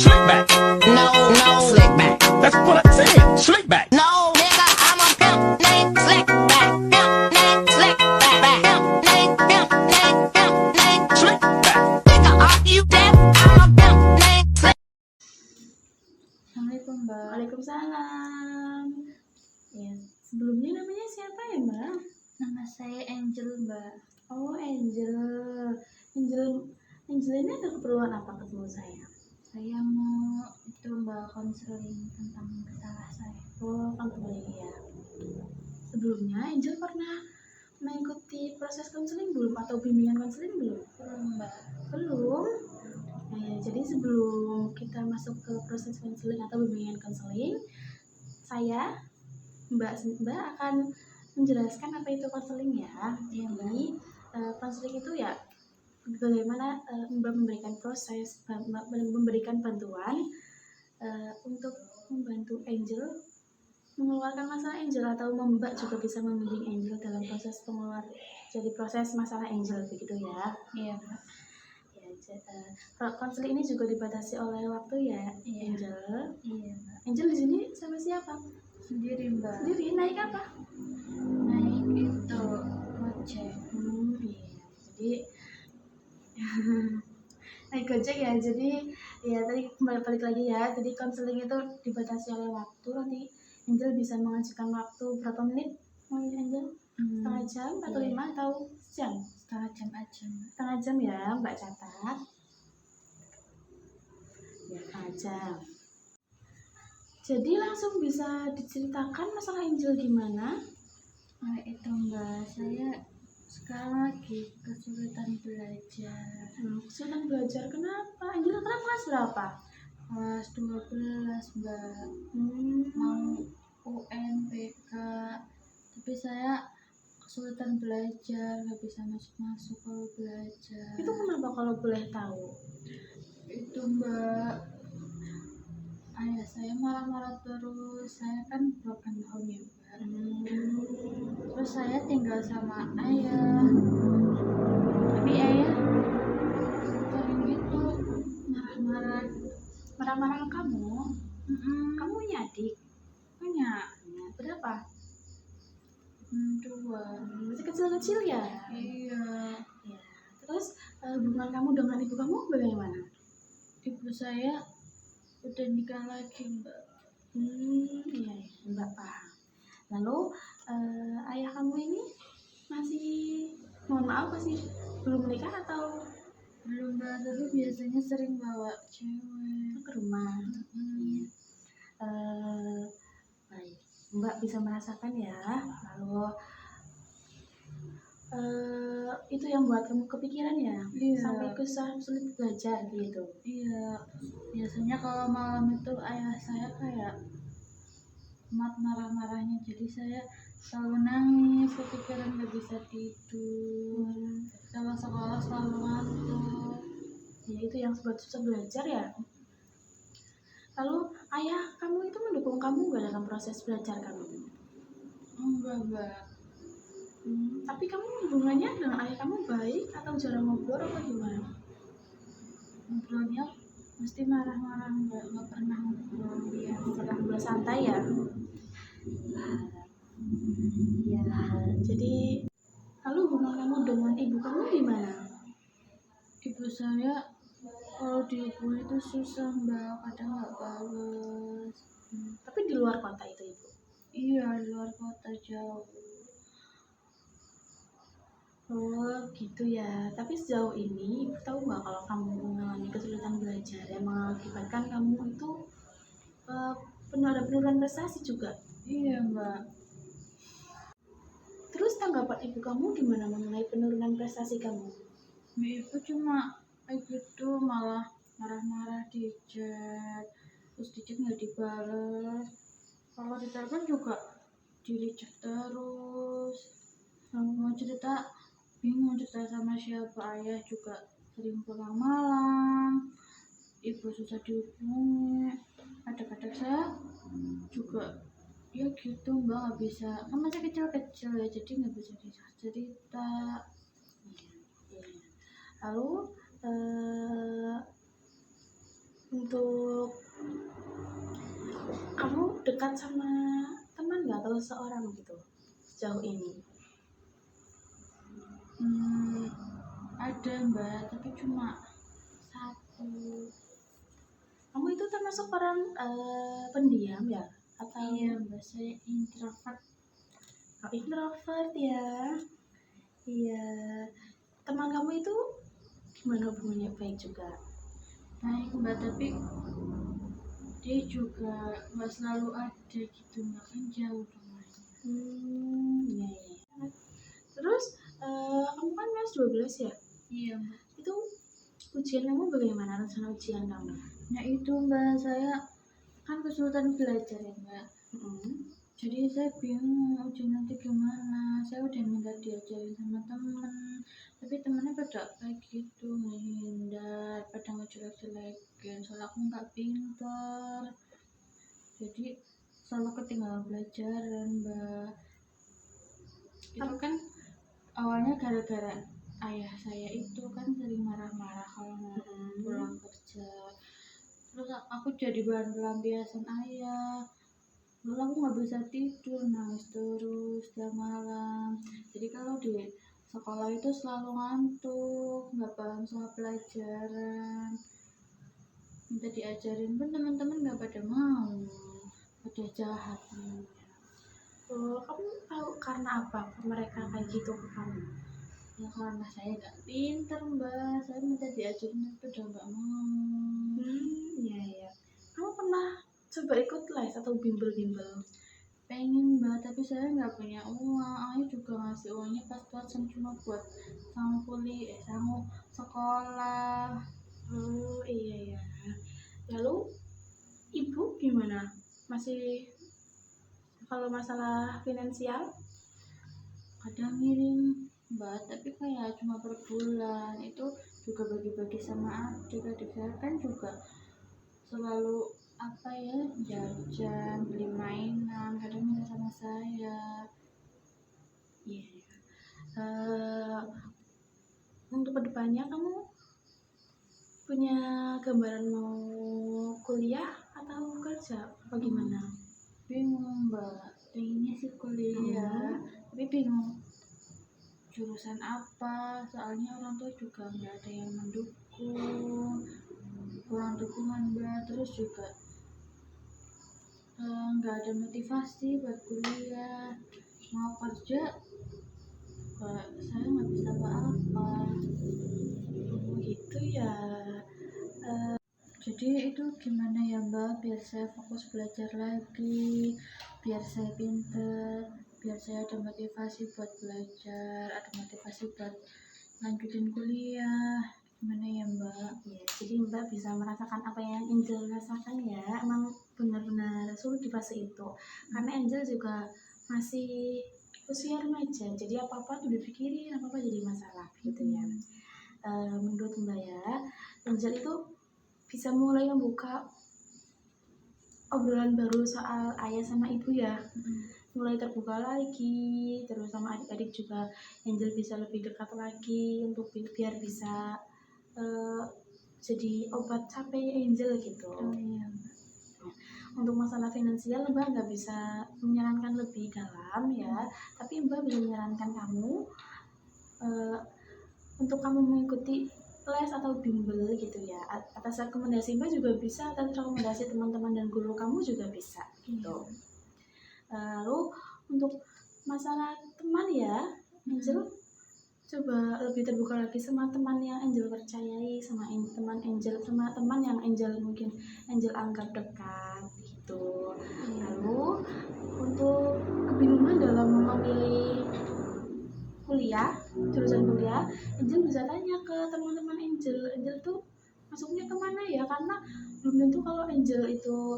Slick back. No, slick back. That's what I said. Slick back. No, nigga, I'm a pimp named Slick back. Pimp named Slick back. Pimp named Slick back. Nigga, are you deaf? I'm a pimp named Slick. Assalamualaikum Mbak. Waalaikumsalam. Ya, sebelumnya namanya siapa ya Mbak? Nama saya Angel Mbak. Oh Angel. Angel ini ada keperluan apa ketemu saya? Saya mau itu Mbak konseling tentang masalah saya. Oh konseling ya. Sebelumnya Angel pernah mengikuti proses konseling belum atau bimbingan konseling belum? Belum Mbak. Belum. Jadi sebelum kita masuk ke proses konseling atau bimbingan konseling, saya Mbak akan menjelaskan apa itu konseling ya. Iya, Mbak. Jadi konseling itu ya bagaimana Mbak memberikan proses, Mbak memberikan bantuan untuk membantu Angel mengeluarkan masalah Angel, atau Mbak juga bisa membimbing Angel dalam proses jadi proses masalah Angel begitu ya. Iya Mbak. Konseling ini juga dibatasi oleh waktu ya, Iya. Angel. Iya Mbak. Angel di sini sama siapa? Sendiri Mbak. Sendiri. Naik apa? Naik itu Gojek. Iya. Jadi naik Gojek ya. Jadi ya tadi balik lagi ya. Jadi konseling itu dibatasi oleh waktu. Nanti Angel bisa mengajukan waktu berapa menit? Angel? Setengah jam atau Iya. 5 atau jam? Setengah jam aja Mbak. Setengah jam ya, Mbak catat. Ya, setengah jam. Jadi langsung bisa diceritakan masalah Angel gimana? Nah itu Mbak, saya sekarang lagi kesulitan belajar. Kesulitan belajar kenapa? Angel sekarang kelas berapa? Kelas 12 Mbak. Mau UNBK, tapi saya kesulitan belajar, nggak bisa masuk kalau belajar. Itu kenapa kalau boleh tahu? Itu Mbak, ayah saya marah-marah terus. Saya kan broken home ya Mbak. Terus saya tinggal sama ayah, tapi ayah sering gitu marah-marah. Marah-marah ke kamu? Kamu punya adik? Punya Berapa? 2. Masih kecil-kecil ya? Iya. Ya. Terus hubungan kamu dengan ibu kamu bagaimana? Ibu saya udah nikah lagi Mbak. Iya, Mbak paham. Lalu ayah kamu ini masih, mohon maaf, masih belum menikah atau Belum Mbak, tapi biasanya sering bawa cewek. ke rumah? Baik, Mbak bisa merasakan ya. Lalu itu yang buat kamu kepikiran ya? Iya. Sampai sulit belajar gitu. Iya, biasanya kalau malam itu ayah saya kayak marah-marahnya, jadi saya selalu nangis, kepikiran gak bisa tidur. Kalau sekolah selalu ngantuk. Ya itu yang buat susah belajar ya. Lalu ayah kamu itu mendukung kamu nggak dalam proses belajar kamu? Enggak Mbak. Tapi kamu hubungannya dengan ayah kamu baik atau jarang ngobrol atau gimana? Ngobrolnya mesti marah-marah, nggak pernah ngobrol. Ya, sedang bersantai ya. Ya, jadi lalu hubungan kamu dengan ibu kamu gimana? Ibu saya kalau dihubungi itu susah Mbak, kadang nggak balas. Tapi di luar kota itu ibu. Iya, di luar kota jauh. Oh gitu ya. Tapi sejauh ini ibu tahu nggak kalau kamu mengalami kesulitan belajar yang mengakibatkan kamu itu ada penurunan prestasi juga? Iya Mbak. Terus tanggapan ibu kamu gimana mengenai penurunan prestasi kamu? Ibu cuma kayak gitu, malah marah-marah di chat, terus di chat nggak dibalas. Kalau ditelepon juga di reject terus. Mau cerita bingung cerita sama siapa, ayah juga sering pulang malam, ibu susah dihubungi. Kadang-kadang saya juga ya gitu Mbak, nggak bisa, kan masih kecil-kecil ya, jadi nggak bisa cerita. Lalu Untuk kamu dekat sama teman nggak atau seorang gitu sejauh ini? Ada Mbak, tapi cuma satu. Kamu itu termasuk orang pendiam ya? Atau Iya Mbak, saya introvert. introvert ya? Iya. Teman kamu itu gimana hubungannya, baik juga? Baik Mbak, tapi dia juga nggak selalu ada gitu Mbak, kan jauh rumahnya. Iya, iya. Terus kamu kan kelas 12 ya? Iya Mbak. Itu ujian kamu bagaimana, rencana ujian kamu? Nah itu Mbak, saya kan kesulitan belajar ya Mbak. Jadi saya bingung ujian nanti gimana. Saya udah minta diajarin sama temen, tapi temennya pada kayak gitu menghindar, pada ngejelek-jelekin soalnya aku nggak pinter. Jadi selalu ketinggalan pelajaran Mbak. Itu kan awalnya gara-gara ayah saya itu kan sering marah-marah kalau mau pulang kerja. Terus aku jadi bahan pelampiasan ayah. Lalu aku nggak bisa tidur, nangis terus tiap malam. Jadi kalau di sekolah itu selalu ngantuk, nggak paham soal pelajaran. Minta diajarin pun teman-teman nggak pada mau, pada jahat. Kamu tahu karena apa mereka kayak gitu ke kamu? Ya karena saya nggak pinter Mbak, saya minta diajarin tapi udah nggak mau. Iya, iya. Kamu pernah coba ikut les atau bimbel-bimbel? Pengen Mbak, tapi saya nggak punya uang. Ayah juga ngasih uangnya pas-pasan cuma buat sanggup kuliah, sanggup sekolah. Oh iya, ya. Lalu ibu gimana? Masih kalau masalah finansial? Kadang ngirim Mbak, tapi kayak cuma per bulan. Itu juga bagi-bagi sama adik saya kan juga selalu apa ya, jajan, beli mainan, kadang minta sama saya. Iya. Untuk kedepannya kamu punya gambaran mau kuliah atau kerja? Bagaimana? Bingung Mbak, pengennya sih kuliah, tapi bingung jurusan apa, soalnya orang tua juga nggak ada yang mendukung, kurang dukungan Mbak. Terus juga nggak ada motivasi buat kuliah, mau kerja saya nggak bisa apa-apa. Gitu ya. Jadi itu gimana ya Mbak, biar saya fokus belajar lagi, biar saya pinter, biar saya ada motivasi buat belajar, ada motivasi buat lanjutin kuliah. Gimana ya Mbak? Ya, jadi Mbak bisa merasakan apa yang Angel rasakan ya. Emang benar-benar sulit di fase itu. Karena Angel juga masih usia remaja, jadi apa-apa tuh dipikirin, apa-apa jadi masalah gitu ya. Menurut Mbak ya, Angel itu bisa mulai membuka obrolan baru soal ayah sama ibu ya. Mulai terbuka lagi, terus sama adik-adik juga Angel bisa lebih dekat lagi untuk biar bisa jadi obat capek Angel gitu. Iya. Untuk masalah finansial Mbak nggak bisa menyarankan lebih dalam ya, tapi Mbak bisa menyarankan kamu untuk kamu mengikuti les atau bimbel gitu ya. Atas rekomendasi Mbak juga bisa, atas rekomendasi teman-teman dan guru kamu juga bisa gitu. Lalu untuk masalah teman ya, Angel coba lebih terbuka lagi sama teman yang Angel percayai, sama teman Angel, sama teman yang Angel mungkin Angel anggap dekat gitu. Lalu untuk kebingungan dalam memilih kuliah, jurusan kuliah, Angel bisa tanya ke teman-teman Angel tuh masuknya kemana ya, karena belum tentu kalau Angel itu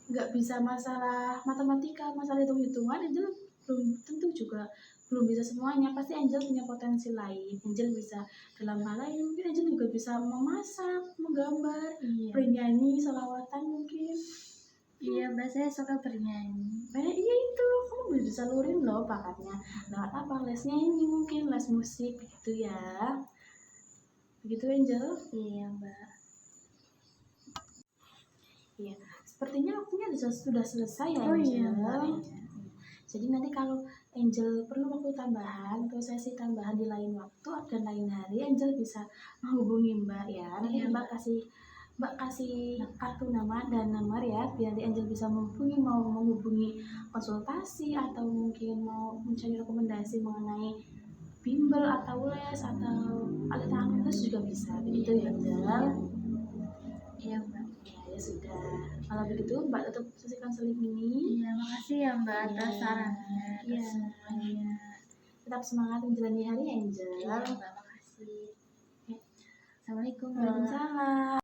nggak bisa masalah matematika, masalah hitung-hitungan, Angel belum tentu juga belum bisa semuanya. Pasti Angel punya potensi lain. Angel bisa dalam hal lain, mungkin Angel juga bisa memasak, menggambar, bernyanyi, selawatan mungkin. Iya Mbak, saya suka bernyanyi. Iya itu, kamu bisa salurin loh bakatnya. Lewat apa? Les nyanyi mungkin, les musik gitu ya. Begitu Angel? Iya Mbak. Iya, sepertinya waktunya sudah selesai ya, Oh iya, Angel. Mbak. Jadi nanti kalau Angel perlu waktu tambahan atau sesi tambahan di lain waktu dan lain hari, Angel bisa menghubungi Mbak ya. Nanti Iya, Mbak kasih kartu nama dan nomor ya, biar nanti Angel bisa menghubungi, mau menghubungi konsultasi atau mungkin mau mencari rekomendasi mengenai bimbel atau les atau alat tangan khusus juga bisa. Begitu ya, Angel. Iya, Mbak. Ya sudah. Kalau begitu Mbak tutup sesi konseling ini. Iya, makasih ya Mbak atas Iya. sarannya, atas Iya. semuanya. Tetap semangat menjalani hari, Angel. Iya, Mbak, makasih. Assalamualaikum, Mbak. Waalaikumsalam.